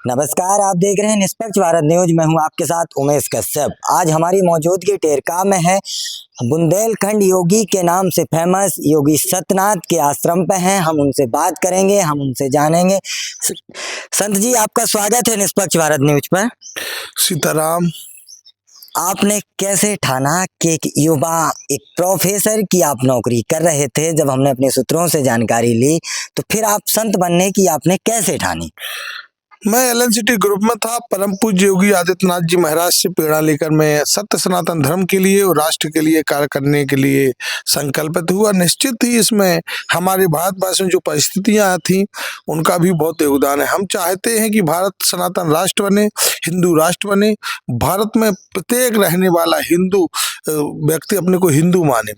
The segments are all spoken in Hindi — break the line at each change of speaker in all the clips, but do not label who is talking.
नमस्कार, आप देख रहे हैं निष्पक्ष भारत न्यूज। मैं हूं आपके साथ उमेश कश्यप। आज हमारी मौजूदगी टेरका में है। बुंदेलखंड योगी के नाम से फेमस योगी सत्यनाथ के आश्रम पे हैं। हम उनसे बात करेंगे, हम उनसे जानेंगे। संत जी, आपका स्वागत है निष्पक्ष भारत न्यूज पर।
सीताराम।
आपने कैसे ठाना कि एक युवा, एक प्रोफेसर की आप नौकरी कर रहे थे? जब हमने अपने सूत्रों से जानकारी ली तो फिर आप संत बनने की आपने कैसे ठानी?
मैं एलएनसीटी ग्रुप में था। परम पूज्य योगी आदित्यनाथ जी महाराज से प्रेरणा लेकर मैं सत्य सनातन धर्म के लिए और राष्ट्र के लिए कार्य करने के लिए संकल्पित हुआ। निश्चित ही इसमें हमारे भारतवर्ष में जो परिस्थितियां थी उनका भी बहुत योगदान है। हम चाहते हैं कि भारत सनातन राष्ट्र बने, हिंदू राष्ट्र बने। भारत में प्रत्येक रहने वाला हिंदू व्यक्ति अपने को हिंदू माने।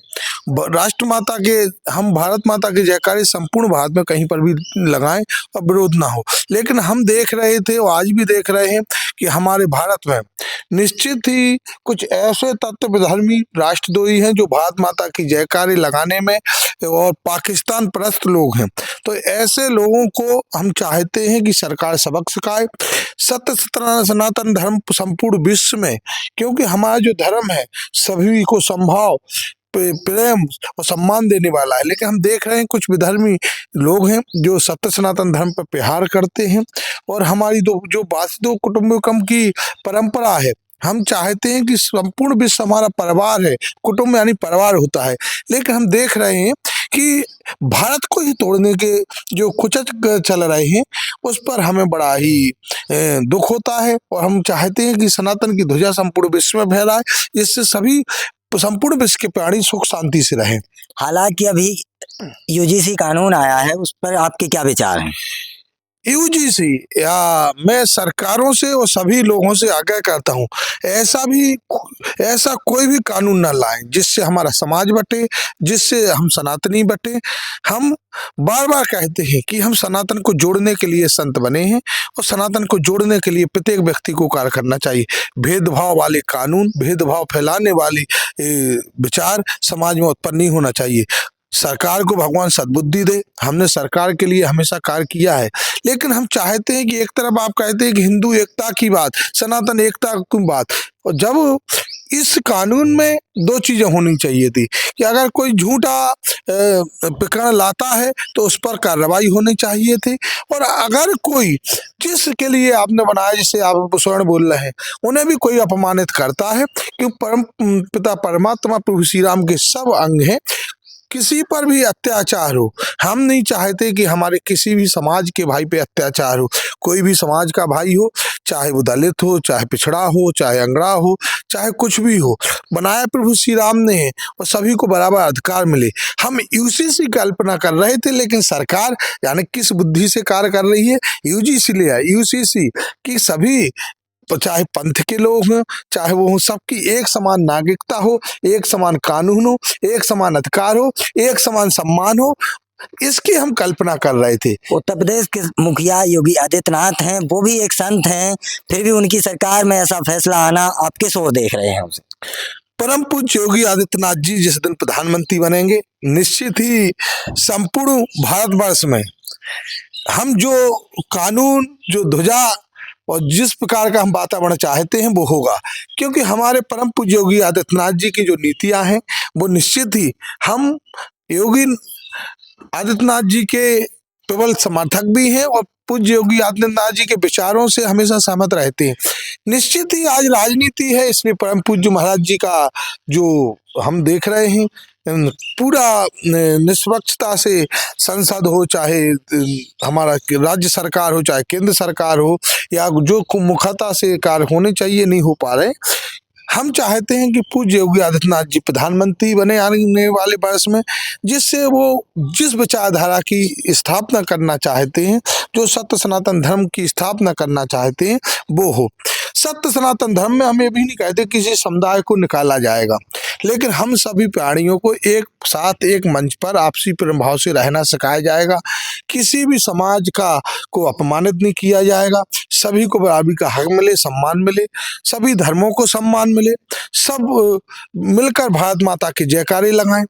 राष्ट्र माता के, हम भारत माता के जयकारे संपूर्ण भारत में कहीं पर भी लगाएं और विरोध ना हो। लेकिन हम देख रहे थे और आज भी देख रहे हैं कि हमारे भारत में निश्चित ही कुछ ऐसे तत्व विधर्मी राष्ट्रद्रोही हैं जो भारत माता की जयकारे लगाने में और पाकिस्तान परस्त लोग हैं। तो ऐसे लोगों को हम चाहते हैं कि सरकार सबक सिखाए। सत्य सनातन धर्म संपूर्ण विश्व में, क्योंकि हमारा जो धर्म है सभी को संभाव, प्रेम और सम्मान देने वाला है। लेकिन हम देख रहे हैं कुछ विधर्मी लोग हैं जो सत्य सनातन धर्म पर प्रहार करते हैं। और हमारी जो वासुदेव कुटुंबकम की परंपरा है, हम चाहते हैं कि संपूर्ण विश्व हमारा परिवार है। कुटुंब यानी परिवार होता है। लेकिन हम देख रहे हैं कि भारत को ही तोड़ने के जो कुचच चल रहे हैं उस पर हमें बड़ा ही दुख होता है। और हम चाहते हैं कि सनातन की ध्वजा संपूर्ण विश्व में फहराए, जिससे सभी संपूर्ण विश्व के प्राणी सुख शांति से रहें।
हालांकि अभी यूजीसी कानून आया है, उस पर आपके क्या विचार हैं?
यूजीसी या मैं सरकारों से और सभी लोगों से आग्रह करता हूँ, ऐसा कोई भी कानून ना लाएं जिससे हमारा समाज बटे, जिससे हम सनातनी बटे। हम बार बार कहते हैं कि हम सनातन को जोड़ने के लिए संत बने हैं और सनातन को जोड़ने के लिए प्रत्येक व्यक्ति को कार्य करना चाहिए। भेदभाव वाले कानून, भेदभाव फैलाने वाले विचार समाज में उत्पन्न नहीं होना चाहिए। सरकार को भगवान सद्बुद्धि दे। हमने सरकार के लिए हमेशा कार्य किया है। लेकिन हम चाहते हैं कि एक तरफ आप कहते हैं कि हिंदू एकता की बात, सनातन एकता की बात, और जब इस कानून में दो चीजें होनी चाहिए थी कि अगर कोई झूठा प्रकरण लाता है तो उस पर कार्रवाई होनी चाहिए थी। और अगर कोई जिसके लिए आपने बनाया, जिसे आप स्वर्ण बोल रहे हैं, उन्हें भी कोई अपमानित करता है, क्योंकि परम पिता परमात्मा प्रभु श्री राम के सब अंग हैं। किसी पर भी अत्याचार हो, हम नहीं चाहते कि हमारे किसी भी समाज के भाई पे अत्याचार हो। कोई भी समाज का भाई हो, चाहे वो दलित हो, चाहे पिछड़ा हो, चाहे अंगड़ा हो, चाहे कुछ भी हो, बनाया प्रभु श्री राम ने है और सभी को बराबर अधिकार मिले। हम यूजीसी की कल्पना कर रहे थे, लेकिन सरकार यानी किस बुद्धि से कार्य कर रही है, यूजीसी लिया। यूजीसी की सभी, चाहे पंथ के लोग हों, चाहे वो हों, सबकी एक समान नागरिकता हो, एक समान कानून हो, एक समान अधिकार हो, एक समान सम्मान हो, इसकी हम कल्पना कर रहे थे।
उत्तर प्रदेश के मुखिया योगी आदित्यनाथ हैं, वो भी एक संत हैं, फिर भी उनकी सरकार में ऐसा फैसला आना, आप किस ओर देख रहे हैं उसे?
परम पूज्य योगी आदित्यनाथ जी जिस दिन प्रधानमंत्री बनेंगे, निश्चित ही संपूर्ण भारतवर्ष में हम जो कानून, जो ध्वजा और जिस प्रकार का हम वातावरण चाहते हैं वो होगा। क्योंकि हमारे परम पूज्य योगी आदित्यनाथ जी की जो नीतियां हैं वो निश्चित ही, हम योगी आदित्यनाथ जी के प्रबल समर्थक भी हैं और पूज्य योगी आदित्यनाथ जी के विचारों से हमेशा सहमत रहते हैं। निश्चित ही आज राजनीति है, इसलिए परम पूज्य महाराज जी का जो हम देख रहे हैं पूरा निष्पक्षता से, संसद हो, चाहे हमारा राज्य सरकार हो, चाहे केंद्र सरकार हो, या जो मुखता से कार्य होने चाहिए नहीं हो पा रहे। हम चाहते हैं कि पूज्य योगी आदित्यनाथ जी प्रधानमंत्री बने आने वाले वर्ष में, जिससे वो जिस विचारधारा की स्थापना करना चाहते हैं, जो सत्य सनातन धर्म की स्थापना करना चाहते हैं, वो हो। सत्य सनातन धर्म में हम ये भी नहीं कहते किसी समुदाय को निकाला जाएगा, लेकिन हम सभी प्राणियों को एक साथ एक मंच पर आपसी प्रेम भाव से रहना सिखाया जाएगा। किसी भी समाज का को अपमानित नहीं किया जाएगा। सभी को बराबरी का हक मिले, सम्मान मिले, सभी धर्मों को सम्मान मिले, सब मिलकर भारत माता के जयकारे लगाएं।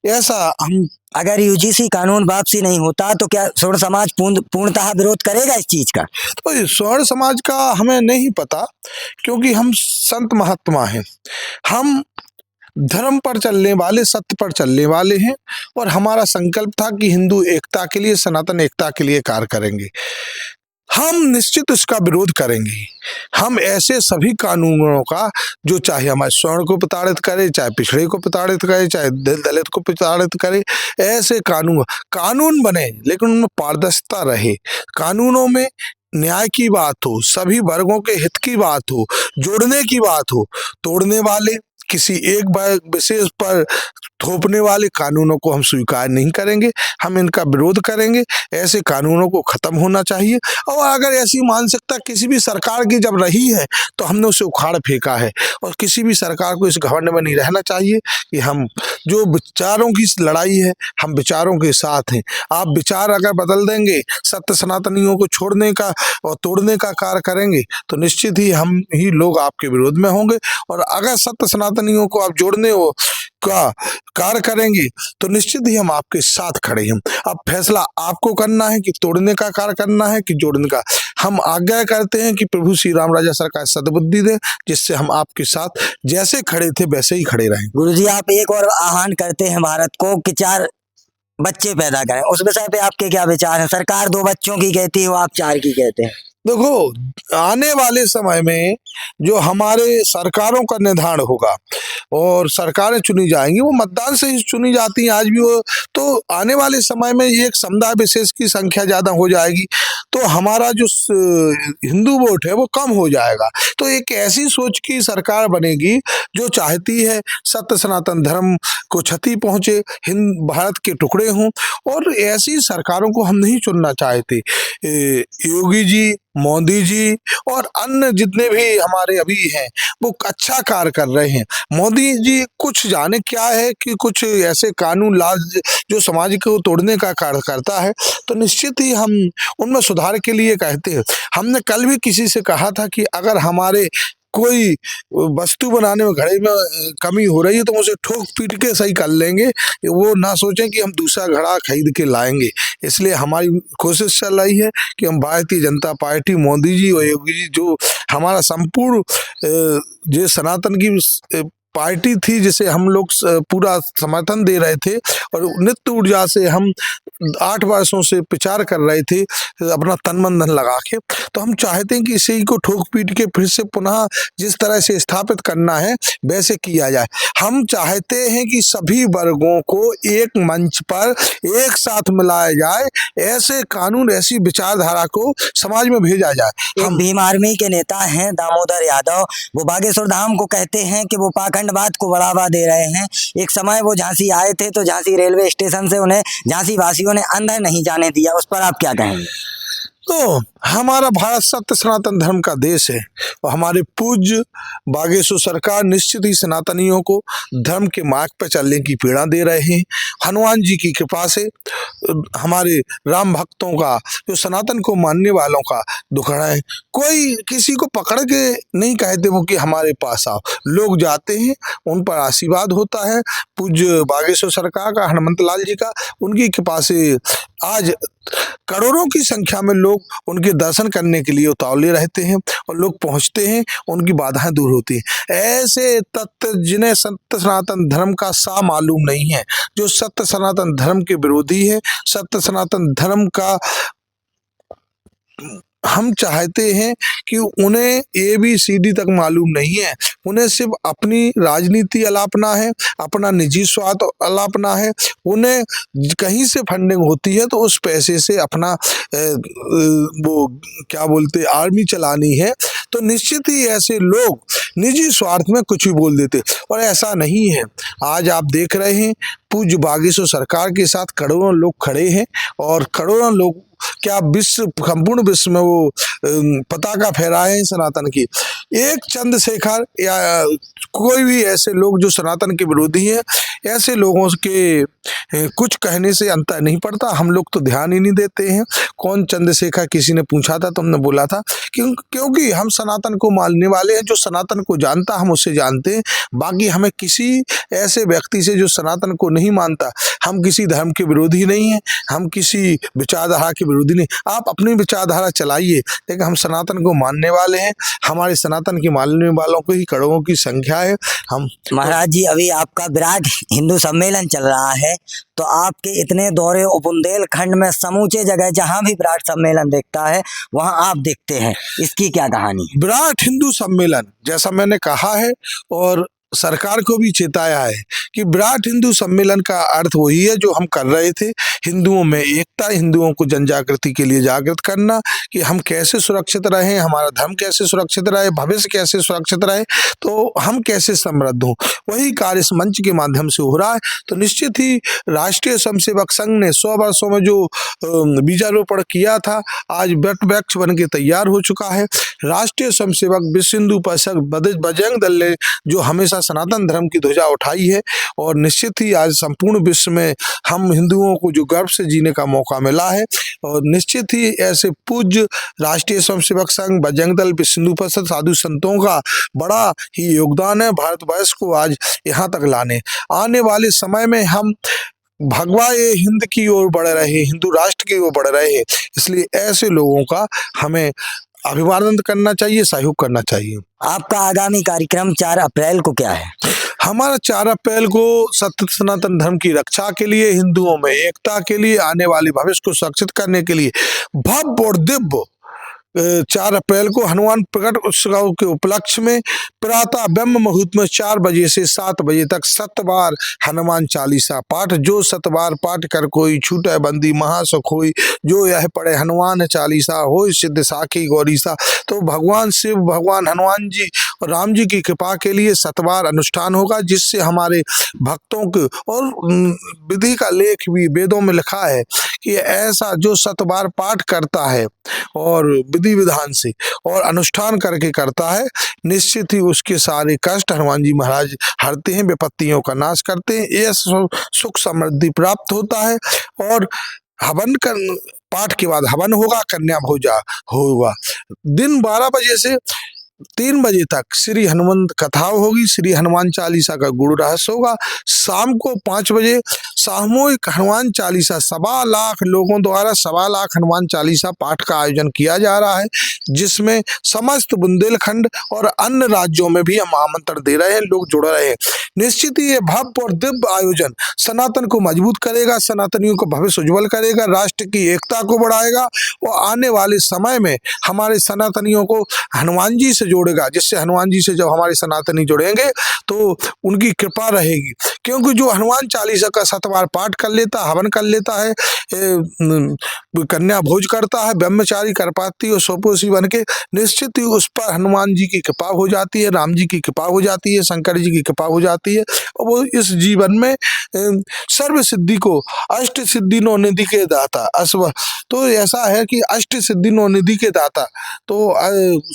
ऐसा हम
अगर यूजीसी कानून वापसी नहीं होता तो क्या स्वर्ण समाज पूर्णतः विरोध करेगा इस चीज का?
तो ये स्वर्ण समाज का हमें नहीं पता, क्योंकि हम संत महात्मा हैं, हम धर्म पर चलने वाले, सत्य पर चलने वाले हैं, और हमारा संकल्प था कि हिंदू एकता के लिए, सनातन एकता के लिए कार्य करेंगे। हम निश्चित इसका विरोध करेंगे। हम ऐसे सभी कानूनों का, जो चाहे हमारे स्वर्ण को प्रताड़ित करे, चाहे पिछड़े को प्रताड़ित करे, चाहे दलित को प्रताड़ित करे, ऐसे कानून बने लेकिन उनमें पारदर्शिता रहे, कानूनों में न्याय की बात हो, सभी वर्गों के हित की बात हो, जोड़ने की बात हो। तोड़ने वाले, किसी एक वर्ग विशेष पर थोपने वाले कानूनों को हम स्वीकार नहीं करेंगे, हम इनका विरोध करेंगे। ऐसे कानूनों को खत्म होना चाहिए, और अगर ऐसी मानसिकता किसी भी सरकार की जब रही है तो हमने उसे उखाड़ फेंका है, और किसी भी सरकार को इस घमंड में नहीं रहना चाहिए कि हम, जो विचारों की लड़ाई है, हम विचारों के साथ हैं। आप विचार अगर बदल देंगे, सत्य सनातनियों को छोड़ने का और तोड़ने का कार्य करेंगे, तो निश्चित ही हम ही लोग आपके विरोध में होंगे, और अगर सत्य सनातनियों को आप जोड़ने का कार्य करेंगे तो निश्चित ही हम आपके साथ खड़े हैं। अब फैसला आपको करना है कि तोड़ने का कार्य करना है कि जोड़ने का। हम आज्ञा करते हैं कि प्रभु श्री राम राजा सरकार सद्बुद्धि दे, जिससे हम आपके साथ जैसे खड़े थे वैसे ही खड़े रहें।
गुरुजी, आप एक और आह्वान करते हैं भारत को कि 4 बच्चे पैदा करें, उस विषय पे आपके क्या विचार हैं? सरकार 2 बच्चों की कहती हो, आप 4 की कहते हैं।
देखो, आने वाले समय में जो हमारे सरकारों का निर्धारण होगा और सरकारें चुनी जाएंगी, वो मतदान से ही चुनी जाती हैं आज भी, वो तो आने वाले समय में एक समुदाय विशेष की संख्या ज्यादा हो जाएगी, तो हमारा जो हिंदू वोट है वो कम हो जाएगा। तो एक ऐसी सोच की सरकार बनेगी जो चाहती है सत्य सनातन धर्म को क्षति पहुंचे, हिंद भारत के टुकड़े हों, और ऐसी सरकारों को हम नहीं चुनना चाहते। योगी जी, मोदी जी और अन्य जितने भी हमारे अभी हैं, वो अच्छा कार्य कर रहे हैं। मोदी जी कुछ जाने क्या है कि कुछ ऐसे कानून लाज जो समाज को तोड़ने का कार्य करता है, तो निश्चित ही हम उनमें सुधार के लिए कहते हैं। हमने कल भी किसी से कहा था कि अगर हमारे कोई वस्तु बनाने में, घड़े में कमी हो रही है, तो उसे ठोक पीट के सही कर लेंगे, वो ना सोचें कि हम दूसरा घड़ा खरीद के लाएंगे। इसलिए हमारी कोशिश चल रही है कि हम भारतीय जनता पार्टी, मोदी जी और योगी जी, जो हमारा संपूर्ण जो सनातन की पार्टी थी, जिसे हम लोग पूरा समर्थन दे रहे थे और नित्य ऊर्जा से हम 8 वर्षों से प्रचार कर रहे थे अपना तन मन धन लगा के, तो हम चाहते हैं कि इसी को ठोक पीट के फिर से पुनः जिस तरह से स्थापित करना है वैसे किया जाए। हम चाहते हैं कि सभी वर्गों को एक मंच पर एक साथ मिलाया जाए, ऐसे कानून, ऐसी विचारधारा को समाज में भेजा जाए।
हम भीम आर्मी के नेता हैं दामोदर यादव, वो बागेश्वर धाम को कहते हैं कि वो पाखंडवाद को बढ़ावा दे रहे हैं। एक समय वो झांसी आए थे तो झांसी रेलवे स्टेशन से उन्हें झांसी वासियों ने अंदर नहीं जाने दिया, उस पर आप क्या कहेंगे?
तो हमारा भारत सत्य सनातन धर्म का देश है, और हमारे पूज्य बागेश्वर सरकार निश्चित ही सनातनियों को धर्म के मार्ग पर चलने की प्रेरणा दे रहे हैं। हनुमान जी की कृपा से हमारे राम भक्तों का, जो सनातन को मानने वालों का दुखड़ा है, कोई किसी को पकड़ के नहीं कहते वो कि हमारे पास आओ, लोग जाते हैं, उन पर आशीर्वाद होता है। पूज्य बागेश्वर सरकार का, हनुमंत लाल जी का, उनकी कृपा से आज करोड़ों की संख्या में लोग उनके दर्शन करने के लिए उतावले रहते हैं, और लोग पहुंचते हैं, उनकी बाधाएं दूर होती हैं। ऐसे तत्व जिन्हें सत्य सनातन धर्म का सा मालूम नहीं है, जो सत्य सनातन धर्म के विरोधी है, सत्य सनातन धर्म का हम चाहते हैं कि उन्हें ABCD तक मालूम नहीं है, उन्हें सिर्फ अपनी राजनीति अलापना है, अपना निजी स्वार्थ अलापना है। उन्हें कहीं से फंडिंग होती है तो उस पैसे से अपना वो क्या बोलते आर्मी चलानी है, तो निश्चित ही ऐसे लोग निजी स्वार्थ में कुछ भी बोल देते, और ऐसा नहीं है। आज आप देख रहे हैं पूज्य बागेश्वर सरकार के साथ करोड़ों लोग खड़े हैं, और करोड़ों लोग क्या विश्व, संपूर्ण विश्व में वो पताका फहराए हैं सनातन की। एक चंद्रशेखर या कोई भी ऐसे लोग जो सनातन के विरोधी हैं, ऐसे लोगों के कुछ कहने से अंतर नहीं पड़ता। हम लोग तो ध्यान ही नहीं देते हैं। कौन चंद्रशेखर, किसी ने पूछा था तो हमने बोला था क्योंकि हम सनातन को मानने वाले हैं, जो सनातन को जानता हम उससे जानते हैं। बाकी हमें किसी ऐसे व्यक्ति से जो सनातन को नहीं नहीं मानता। हम किसी धर्म के विरोधी नहीं हैं, हम किसी विचारधारा के विरोधी नहीं। आप अपनी विचारधारा चलाइए, लेकिन हम सनातन को मानने वाले हैं। हमारे सनातन के मानने वालों को ही करोड़ों की संख्या है। हम
महाराज जी, अभी आपका विराट हिंदू सम्मेलन चल रहा है, तो आपके इतने दौरे और बुंदेलखंड में समूचे जगह जहां भी विराट सम्मेलन देखता है वहां आप देखते हैं, इसकी क्या कहानी है?
विराट हिंदू सम्मेलन, जैसा मैंने कहा है और सरकार को भी चेताया है कि विराट हिंदू सम्मेलन का अर्थ वही है जो हम कर रहे थे, हिंदुओं में एकता, हिंदुओं को जन जागृति के लिए जागृत करना कि हम कैसे सुरक्षित रहें, हमारा धर्म कैसे सुरक्षित रहे, भविष्य कैसे सुरक्षित रहे, तो हम कैसे समृद्ध हों, वही कार्य इस मंच के माध्यम से हो रहा है। तो निश्चित ही राष्ट्रीय स्वयंसेवक संघ ने 100 वर्षों में जो बीजारोपण किया था, आज वट वृक्ष बन के तैयार हो चुका है। राष्ट्रीय स्वयंसेवक विश्व हिंदू परिषद बजरंग दल ने जो हमेशा सनातन धर्म की ध्वजा उठाई है, और निश्चित ही आज संपूर्ण विश्व में हम हिंदुओं को जो गर्व से जीने का मौका मिला है, और निश्चित ही ऐसे पूज्य राष्ट्रीय स्वयंसेवक संघ, बजरंग दल, विश्व हिंदू परिषद, साधु संतों का बड़ा ही योगदान है भारतवर्ष को आज यहाँ तक लाने। आने वाले समय में हम भगवा ये हिंद की ओर बढ़ रहे, हिंदू राष्ट्र की ओर बढ़ रहे हैं, इसलिए ऐसे लोगों का हमें अभिवादन करना चाहिए, सहयोग करना चाहिए।
आपका आगामी कार्यक्रम 4 अप्रैल को क्या है?
हमारा 4 अप्रैल को सत्य सनातन धर्म की रक्षा के लिए, हिंदुओं में एकता के लिए, आने वाले भविष्य को सुरक्षित करने के लिए भव्य और दिव्य 4 अप्रैल को हनुमान प्रकट उत्सव के उपलक्ष्य में प्रातः ब्रह्म मुहूर्त में 4 बजे से 7 बजे तक 7 बार हनुमान चालीसा पाठ, जो 7 बार पाठ कर कोई छूटे बंदी महासुख होई, जो यह पढ़े हनुमान चालीसा हो सिद्ध साखी गौरीसा। तो भगवान शिव, भगवान हनुमान जी और राम जी की कृपा के लिए 7 बार अनुष्ठान होगा, जिससे हमारे भक्तों को, और विधि का लेख भी वेदों में लिखा है कि ऐसा जो 7 बार पाठ करता है और विधि विधान से और अनुष्ठान करके करता है, निश्चित ही उसके सारे कष्ट हनुमान जी महाराज हरते हैं, विपत्तियों का नाश करते हैं, ये सुख समृद्धि प्राप्त होता है। और हवन कर पाठ के बाद हवन होगा, कन्या भोज होगा। दिन 12 बजे से 3 बजे तक श्री हनुमान कथा होगी, श्री हनुमान चालीसा का गुरु रहस्य होगा। शाम को 5 बजे सामूहिक हनुमान चालीसा 1.25 लाख लोगों द्वारा 1.25 लाख हनुमान चालीसा पाठ का आयोजन किया जा रहा है, जिसमें समस्त बुंदेलखंड और अन्य राज्यों में भी हम आमंत्रण दे रहे हैं, लोग जुड़ रहे हैं। निश्चित ही ये भव्य और दिव्य आयोजन सनातन को मजबूत करेगा, सनातनियों को भविष्य उज्जवल करेगा, राष्ट्र की एकता को बढ़ाएगा, और आने वाले समय में हमारे सनातनियों को हनुमान जी से जोड़ेगा, जिससे हनुमान जी से जब हमारे सनातनी जुड़ेंगे तो उनकी कृपा रहेगी। क्योंकि जो हनुमान चालीसा का 7 बार पाठ कर लेता, हवन कर लेता है, कन्या भोज करता है, ब्रह्मचारी कर पाती और सोपोसी बन के, निश्चित ही उस पर हनुमान जी की कृपा हो जाती है, राम जी की कृपा हो जाती है, शंकर जी की कृपा हो जाती है, और वो इस जीवन में सर्व सिद्धि को, अष्ट सिद्धि नौ निधि के दाता अश्व, तो ऐसा है कि अष्ट सिद्धि नौ निधि के दाता, तो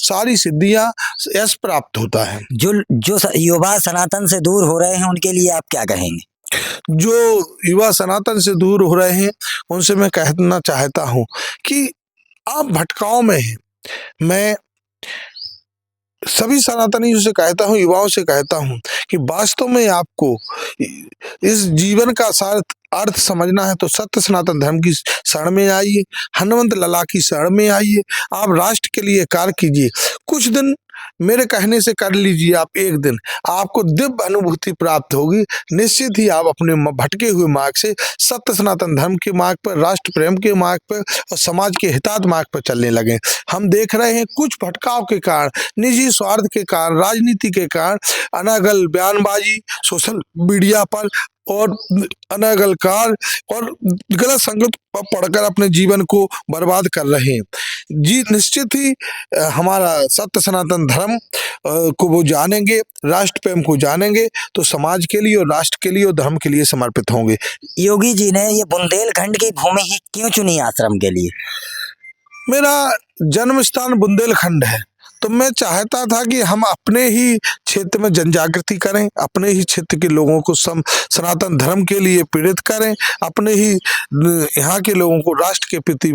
सारी सिद्धियां यश प्राप्त होता है।
जो युवा सनातन से दूर हो रहे हैं उनके लिए आप क्या कहेंगे?
जो युवा सनातन से दूर हो रहे हैं उनसे मैं कहना चाहता हूं कि आप भटकाव में हैं। मैं सभी सनातनियों से कहता हूं, युवाओं से कहता हूं कि वास्तव में आपको इस जीवन का सार अर्थ समझना है तो सत्य सनातन धर्म की शरण में आइए, हनुमंत लला की शरण में आइए, आप राष्ट्र के लिए कार्य कीजिए। कुछ दिन मेरे कहने से कर लीजिए, आप एक दिन आपको दिव्य अनुभूति प्राप्त होगी। निश्चित ही आप अपने भटके हुए मार्ग से सत्य सनातन धर्म के मार्ग पर, राष्ट्र प्रेम के मार्ग पर और समाज के हितार्थ मार्ग पर चलने लगे। हम देख रहे हैं कुछ भटकाव के कारण, निजी स्वार्थ के कारण, राजनीति के कारण, अनर्गल बयानबाजी सोशल मीडिया पर और अनर्गल कार और गलत संगत पर पढ़कर अपने जीवन को बर्बाद कर रहे हैं। जी निश्चित ही हमारा सत्य सनातन धर्म को वो जानेंगे, राष्ट्र प्रेम को जानेंगे, तो समाज के लिए और राष्ट्र के लिए और धर्म के लिए समर्पित होंगे।
योगी जी ने ये बुंदेलखंड की भूमि ही क्यों चुनी आश्रम के लिए?
मेरा जन्म स्थान बुंदेलखंड है, तो मैं चाहता था कि हम अपने ही क्षेत्र में जन जागृति करें, अपने ही क्षेत्र के लोगों को सनातन धर्म के लिए प्रेरित करें, अपने ही यहाँ के लोगों को राष्ट्र के प्रति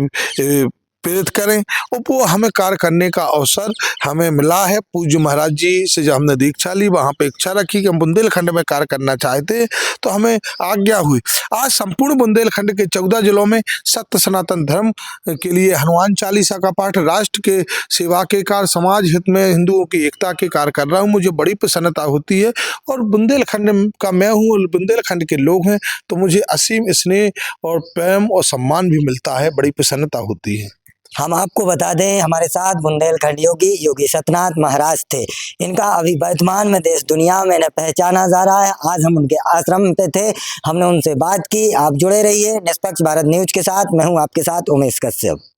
प्रेरित करें और वो हमें कार्य करने का अवसर हमें मिला है। पूज्य महाराज जी से जब हमने दीक्षा ली, वहाँ पे इच्छा रखी कि हम बुंदेलखंड में कार्य करना चाहते, तो हमें आज्ञा हुई। आज संपूर्ण बुंदेलखंड के 14 जिलों में सत्य सनातन धर्म के लिए हनुमान चालीसा का पाठ, राष्ट्र के सेवा के कार्य, समाज हित में हिंदुओं की एकता के कार्य कर रहा हूँ। मुझे बड़ी प्रसन्नता होती है और बुंदेलखंड का मैं हूँ और बुंदेलखंड के लोग हैं, तो मुझे असीम स्नेह और प्रेम और सम्मान भी मिलता है, बड़ी प्रसन्नता होती है।
हम आपको बता दें, हमारे साथ बुंदेलखंड योगी योगी सतनाथ महाराज थे। इनका अभी वर्तमान में देश दुनिया में न पहचाना जा रहा है। आज हम उनके आश्रम पे थे, हमने उनसे बात की। आप जुड़े रहिए निष्पक्ष भारत न्यूज के साथ। मैं हूं आपके साथ उमेश कश्यप।